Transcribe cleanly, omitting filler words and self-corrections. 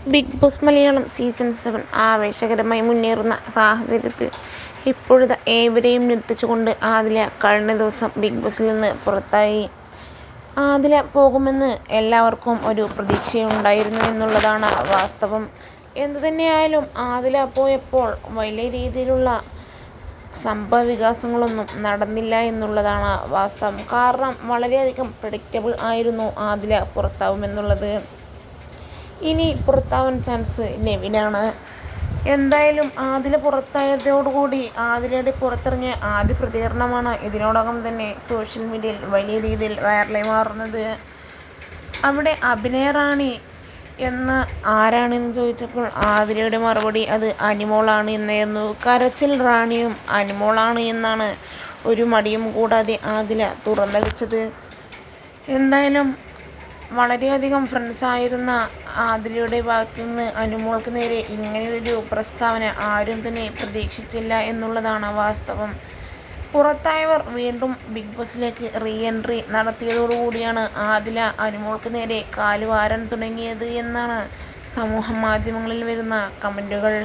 Big boss Malayalam season 7 ആവേശകരമായി മുന്നേറുന്ന സാഹചര്യത്തിൽ ഇപ്പോഴത്തെ ഏവരെയും ഞെട്ടിച്ചുകൊണ്ട് ആദില കഴിഞ്ഞ ദിവസം ബിഗ് ബോസിൽ നിന്ന് പുറത്തായി. ആദില പോകുമെന്ന് എല്ലാവർക്കും ഒരു പ്രതീക്ഷയുണ്ടായിരുന്നു എന്നുള്ളതാണ് വാസ്തവം. എന്തുതന്നെയായാലും ആദില പോയപ്പോൾ വലിയ രീതിയിലുള്ള സംഭവവികാസങ്ങളൊന്നും നടന്നില്ല എന്നുള്ളതാണ് വാസ്തവം. കാരണം വളരെയധികം പ്രെഡിക്റ്റബിൾ ആയിരുന്നു ആദില പുറത്താവുമെന്നുള്ളത്. ഇനി പുറത്താവാൻ ചാൻസ് നെവിനാണ്. എന്തായാലും ആദില പുറത്തായതോടുകൂടി ആദിലയുടെ പുറത്തിറങ്ങിയ ആദ്യ പ്രതികരണമാണ് ഇതിനോടകം തന്നെ സോഷ്യൽ മീഡിയയിൽ വലിയ രീതിയിൽ വൈറലായി മാറുന്നത്. അവിടെ അഭിനയ റാണി എന്ന് ആരാണെന്ന് ചോദിച്ചപ്പോൾ ആദിലയുടെ മറുപടി അത് അനിമോളാണ് എന്നായിരുന്നു. കരച്ചിൽ റാണിയും അനിമോളാണ് എന്നാണ് ഒരു മടിയും കൂടാതെ ആദില തുറന്നടിച്ചത്. എന്തായാലും വളരെയധികം ഫ്രണ്ട്സായിരുന്ന ആദിലയുടെ ഭാഗത്തു നിന്ന് അനുമോൾക്ക് നേരെ ഇങ്ങനെയൊരു പ്രസ്താവന ആരും തന്നെ പ്രതീക്ഷിച്ചില്ല എന്നുള്ളതാണ് വാസ്തവം. പുറത്തായവർ വീണ്ടും ബിഗ് ബോസിലേക്ക് റീ എൻട്രി നടത്തിയതോടുകൂടിയാണ് ആദില അനുമോൾക്ക് നേരെ കാലുവാരാൻ തുടങ്ങിയത് എന്നാണ് സമൂഹ മാധ്യമങ്ങളിൽ വരുന്ന കമൻറ്റുകൾ.